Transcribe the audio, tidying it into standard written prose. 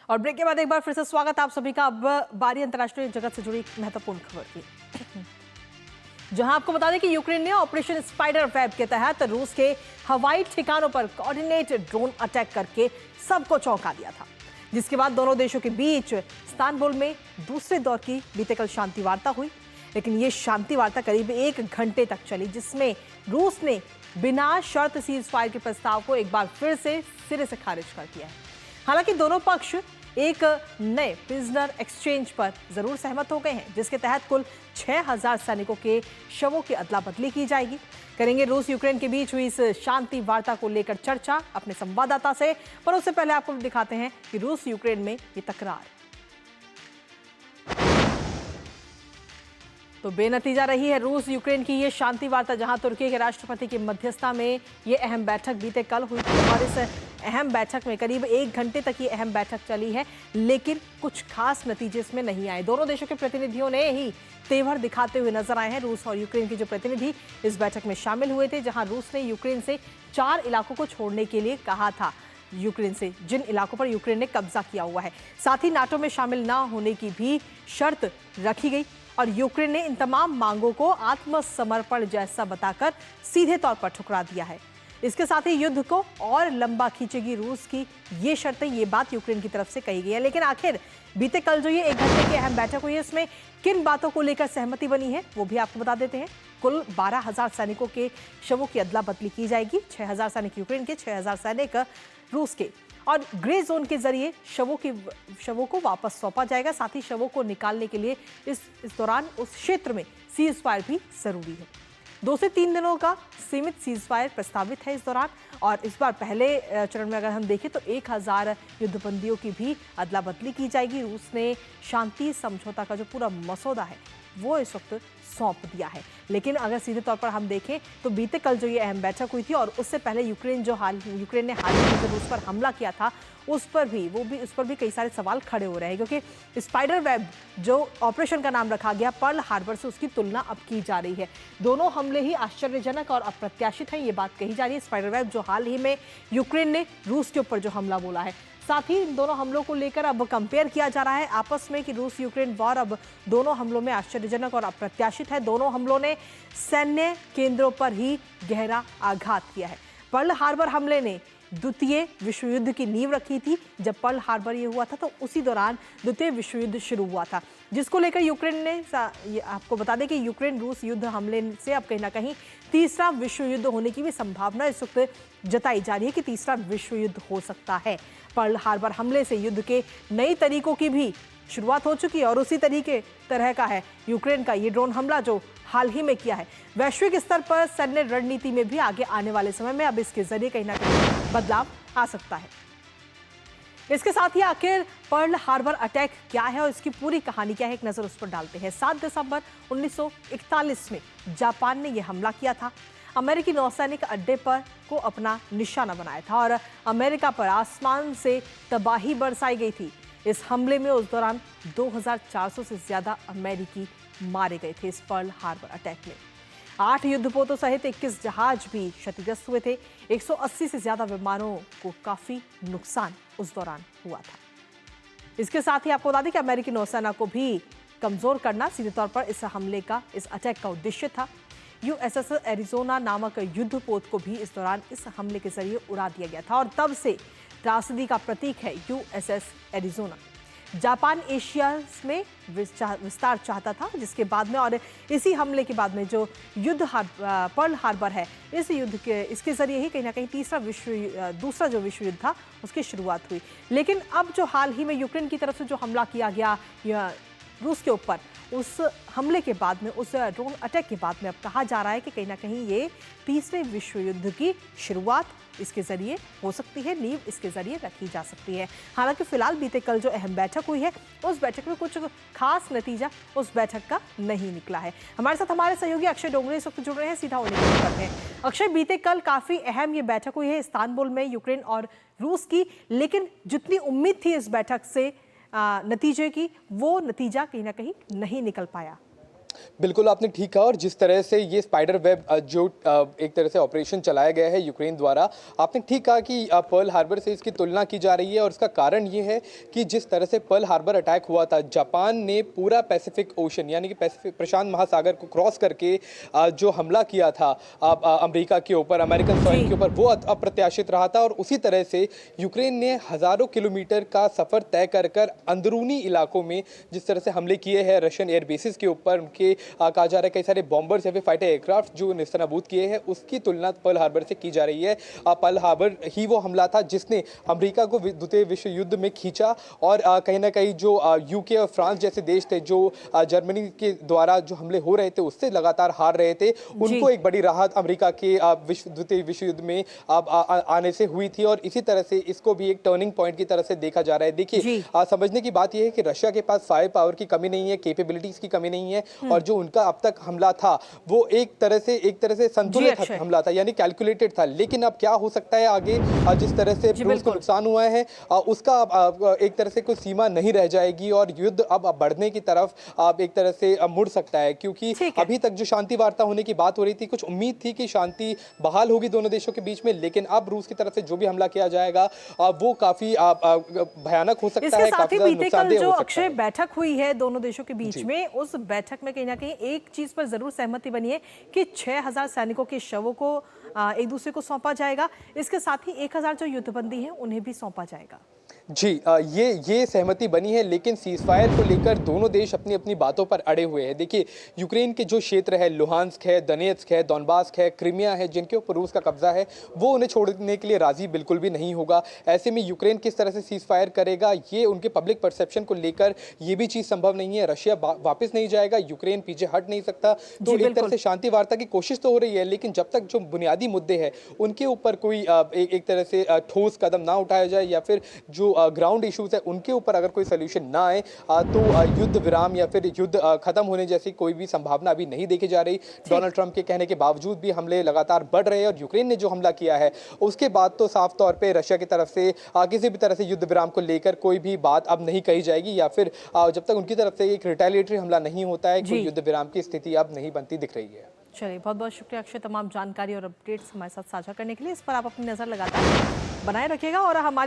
और ब्रेक के बाद एक बार फिर से स्वागत आप सभी का। अब बारी अंतर्राष्ट्रीय जगत से जुड़ी एक महत्वपूर्ण खबर की, जहां आपको बता दें कि यूक्रेन ने ऑपरेशन स्पाइडर वेब के तहत रूस के हवाई ठिकानों पर कोऑर्डिनेट ड्रोन अटैक करके सबको चौंका दिया था, जिसके बाद दोनों देशों के बीच इस्तांबुल में दूसरे दौर की बीते कल शांति वार्ता हुई। लेकिन ये शांति वार्ता करीब 1 घंटे तक चली, जिसमें रूस ने बिना शर्त सीज फायर के प्रस्ताव को एक बार फिर से सिरे से खारिज कर दिया है। हालांकि दोनों पक्ष एक नए प्रिजनर एक्सचेंज पर जरूर सहमत हो गए हैं, जिसके तहत कुल 6000 सैनिकों के शवों की अदला बदली की जाएगी। करेंगे रूस यूक्रेन के बीच हुई इस शांति वार्ता को लेकर चर्चा अपने संवाददाता से, पर उससे पहले आपको दिखाते हैं कि रूस यूक्रेन में ये तकरार तो बेनतीजा रही है रूस यूक्रेन की ये शांति वार्ता, जहां तुर्की के राष्ट्रपति की मध्यस्थता में ये अहम बैठक बीते कल हुई थी। और इस अहम बैठक में करीब 1 घंटे तक ये अहम बैठक चली है, लेकिन कुछ खास नतीजे इसमें नहीं आए। दोनों देशों के प्रतिनिधियों ने ही तेवर दिखाते हुए नजर आए हैं। रूस और यूक्रेन के जो प्रतिनिधि इस बैठक में शामिल हुए थे, जहां रूस ने यूक्रेन से 4 इलाकों को छोड़ने के लिए कहा था, यूक्रेन से जिन इलाकों पर यूक्रेन ने कब्जा किया हुआ है। साथ ही नाटो में शामिल ना होने की भी शर्त रखी गई और यूक्रेन ने इन तमाम मांगों को आत्मसमर्पण जैसा बताकर सीधे तौर पर ठुकरा दिया है। इसके साथ ही युद्ध को और लंबा खींचेगी रूस की ये शर्तें, ये बात यूक्रेन की तरफ से कही गई है। लेकिन आखिर बीते कल जो ये 1 घंटे की अहम बैठक हुई है, इसमें किन बातों को लेकर सहमति बनी है वो भी आपको बता देते हैं। कुल 12000 सैनिकों के शवों की अदला बदली की जाएगी। 6000 सैनिक यूक्रेन के, 6000 सैनिक रूस के, और ग्रे जोन के जरिए शवों को वापस सौंपा जाएगा। साथ ही शवों को निकालने के लिए इस दौरान उस क्षेत्र में सीज फायर भी जरूरी है। 2 से 3 दिनों का सीमित सीज फायर प्रस्तावित है इस दौरान। और इस बार पहले चरण में अगर हम देखें तो 1000 युद्धबंदियों की भी अदला बदली की जाएगी। रूस ने शांति समझौता का जो पूरा मसौदा है वो इस वक्त सौंप दिया है। लेकिन अगर सीधे तौर पर हम देखें तो बीते कल जो ये अहम बैठक हुई थी और उससे पहले यूक्रेन ने हाल ही में रूस पर हमला किया था, उस पर भी कई सारे सवाल खड़े हो रहे हैं, क्योंकि स्पाइडर वेब जो ऑपरेशन का नाम रखा गया पर्ल हार्बर से, उसकी तुलना अब की जा रही है। दोनों हमले ही आश्चर्यजनक और अप्रत्याशित हैं, ये बात कही जा रही है। स्पाइडर वेब जो हाल ही में यूक्रेन ने रूस के ऊपर जो हमला बोला है, साथ ही इन दोनों हमलों को लेकर अब कंपेयर किया जा रहा है आपस में कि रूस यूक्रेन वॉर अब दोनों हमलों में आश्चर्यजनक और अप्रत्याशित है। दोनों हमलों ने सैन्य केंद्रों पर ही गहरा आघात किया है। पर्ल हार्बर हमले ने द्वितीय विश्व युद्ध की नींव रखी थी। जब पर्ल हार्बर ये हुआ था तो उसी दौरान द्वितीय विश्व युद्ध शुरू हुआ था, जिसको लेकर यूक्रेन ने, आपको बता दें कि यूक्रेन रूस युद्ध हमले से अब कहीं ना कहीं तीसरा विश्व युद्ध होने की भी संभावना इस वक्त जताई जा रही है कि तीसरा विश्व युद्ध हो सकता है। पर्ल हार्बर हमले से युद्ध के नई तरीकों की भी शुरुआत हो चुकी है और उसी तरह का है यूक्रेन का ये ड्रोन हमला जो हाल ही में किया है। वैश्विक स्तर पर सैन्य रणनीति में भी आगे आने वाले समय में अब इसके जरिए कहीं ना कहीं बदलाव आ सकता है। इसके साथ ही आखिर पर्ल हार्बर अटैक क्या है और इसकी पूरी कहानी क्या है, एक नजर उस पर डालते हैं। 7 दिसंबर 1941 में जापान ने यह हमला किया था। अमेरिकी नौसैनिक अड्डे पर को अपना निशाना बनाया था और अमेरिका पर आसमान से तबाही बरसाई गई थी। इस हमले में उस दौरान 2400 से ज्यादा अमेरिकी मारे गए थे। इस पर्ल हार्बर अटैक में 8 युद्धपोतों सहित 21 जहाज भी क्षतिग्रस्त हुए थे। 180 से ज्यादा विमानों को काफी नुकसान उस दौरान हुआ था। इसके साथ ही आपको बता दें कि अमेरिकी नौसेना को भी कमजोर करना सीधे तौर पर इस हमले का, इस अटैक का उद्देश्य था। USS एरिजोना नामक युद्धपोत को भी इस दौरान इस हमले के जरिए उड़ा दिया गया था और तब से त्रासदी का प्रतीक है USS एरिजोना। जापान एशिया में विस्तार चाहता था, जिसके बाद में और इसी हमले के बाद में जो पर्ल हार्बर है, इसके जरिए ही कहीं ना कहीं दूसरा जो विश्व युद्ध था उसकी शुरुआत हुई। लेकिन अब जो हाल ही में यूक्रेन की तरफ से जो हमला किया गया रूस के ऊपर, उस हमले के बाद में, उस ड्रोन अटैक के बाद में अब कहा जा रहा है कि कहीं ना कहीं ये तीसरे विश्व युद्ध की शुरुआत इसके जरिए हो सकती है, नींव इसके जरिए रखी जा सकती है। हालांकि फिलहाल बीते कल जो अहम बैठक हुई है, उस बैठक में कुछ खास नतीजा उस बैठक का नहीं निकला है। हमारे साथ हमारे सहयोगी अक्षय डोंगरे इस वक्त जुड़ रहे हैं, सीधा उन्हें बात करते हैं। अक्षय, बीते कल काफी अहम ये बैठक हुई है इस्तांबुल में यूक्रेन और रूस की, लेकिन जितनी उम्मीद थी इस बैठक से नतीजे की, वो नतीजा कहीं ना कहीं नहीं निकल पाया। बिल्कुल आपने ठीक कहा। और जिस तरह से ये स्पाइडर वेब जो एक तरह से ऑपरेशन चलाया गया है यूक्रेन द्वारा, आपने ठीक कहा कि पर्ल हार्बर से इसकी तुलना की जा रही है। और इसका कारण ये है कि जिस तरह से पर्ल हार्बर अटैक हुआ था, जापान ने पूरा पैसिफिक ओशन यानी कि पैसिफिक प्रशांत महासागर को क्रॉस करके जो हमला किया था अमेरिका के ऊपर, अमेरिकन सॉइल के ऊपर, वो अप्रत्याशित रहा था। और उसी तरह से यूक्रेन ने हजारों किलोमीटर का सफर तय कर अंदरूनी इलाकों में जिस तरह से हमले किए हैं रशियन एयर बेसिस के ऊपर, उनके कहा जा रहा है कई सारे बॉम्बर्स या फिर फाइटर एयरक्राफ्ट जो निस्तानाबूद किए हैं, उसकी तुलना पर्ल हार्बर से की जा रही है। पर्ल हार्बर ही वो हमला था जिसने अमेरिका को द्वितीय विश्व युद्ध में खींचा। और कहीं ना कहीं जो यूके और फ्रांस जैसे देश थे जो जर्मनी के द्वारा जो हमले हो रहे थे उससे लगातार हार रहे थे, उनको एक बड़ी राहत अमेरिका के द्वितीय विश्व युद्ध में आने से हुई थी। और इसी तरह से इसको भी एक टर्निंग पॉइंट की तरह से देखा जा रहा है। देखिए, समझने की बात यह है कि रशिया के पास फायर पावर की कमी नहीं है, कैपेबिलिटीज की कमी नहीं है। और जो उनका अब तक हमला था वो एक तरह से संतुलित हमला था, यानी कैलकुलेटेड था। लेकिन अब क्या हो सकता है आगे, जिस तरह से रूस को नुकसान हुआ है उसका एक तरह से कोई सीमा नहीं रह जाएगी और युद्ध अब बढ़ने की तरफ एक तरह से मुड़ सकता है। क्योंकि अभी तक जो शांति वार्ता होने की बात हो रही थी, कुछ उम्मीद थी कि शांति बहाल होगी दोनों देशों के बीच में, लेकिन अब रूस की तरफ से जो भी हमला किया जाएगा वो काफी भयानक हो सकता है। साथ ही बीते कल जो अक्षय बैठक हुई है दोनों देशों के बीच में, उस बैठक में कहीं ना कहीं एक चीज पर जरूर सहमति बनी है कि 6000 सैनिकों के शवों को एक दूसरे को सौंपा जाएगा। इसके साथ ही 1000 जो युद्धबंदी हैं उन्हें भी सौंपा जाएगा। जी, ये सहमति बनी है, लेकिन सीजफायर को लेकर दोनों देश अपनी अपनी बातों पर अड़े हुए हैं। देखिए, यूक्रेन के जो क्षेत्र है, लुहांस्क है, दनेत्स्क है, डॉनबास्क है, क्रीमिया है, जिनके ऊपर रूस का कब्जा है, वो उन्हें छोड़ने के लिए राजी बिल्कुल भी नहीं होगा। ऐसे में यूक्रेन किस तरह से सीजफायर करेगा, ये उनके पब्लिक परसेप्शन को लेकर ये भी चीज़ संभव नहीं है। रशिया वापस नहीं जाएगा, यूक्रेन पीछे हट नहीं सकता। तो एक तरह से शांति वार्ता की कोशिश तो हो रही है, लेकिन जब तक जो बुनियादी मुद्दे हैं उनके ऊपर कोई एक तरह से ठोस कदम ना उठाया जाए या फिर जो ग्राउंड इश्यूज है उनके ऊपर अगर कोई सोल्यूशन ना आए तो युद्ध विराम या फिर युद्ध खत्म होने जैसी कोई भी संभावना अभी नहीं देखी जा रही। डोनाल्ड ट्रंप के कहने के बावजूद भी हमले लगातार बढ़ रहे हैं और यूक्रेन ने जो हमला किया है उसके बाद तो साफ तौर पे रशिया की तरफ से किसी भी तरह से युद्ध विराम को लेकर कोई भी बात अब नहीं कही जाएगी, या फिर जब तक उनकी तरफ से एक रिटेलिएटरी हमला नहीं होता है कोई युद्ध विराम की स्थिति अब नहीं बनती दिख रही है। चलिए, बहुत बहुत शुक्रिया अक्षय, तमाम जानकारी और अपडेट्स हमारे साथ साझा करने के लिए। इस पर आप अपनी नजर लगातार बनाए रखिएगा और हमारे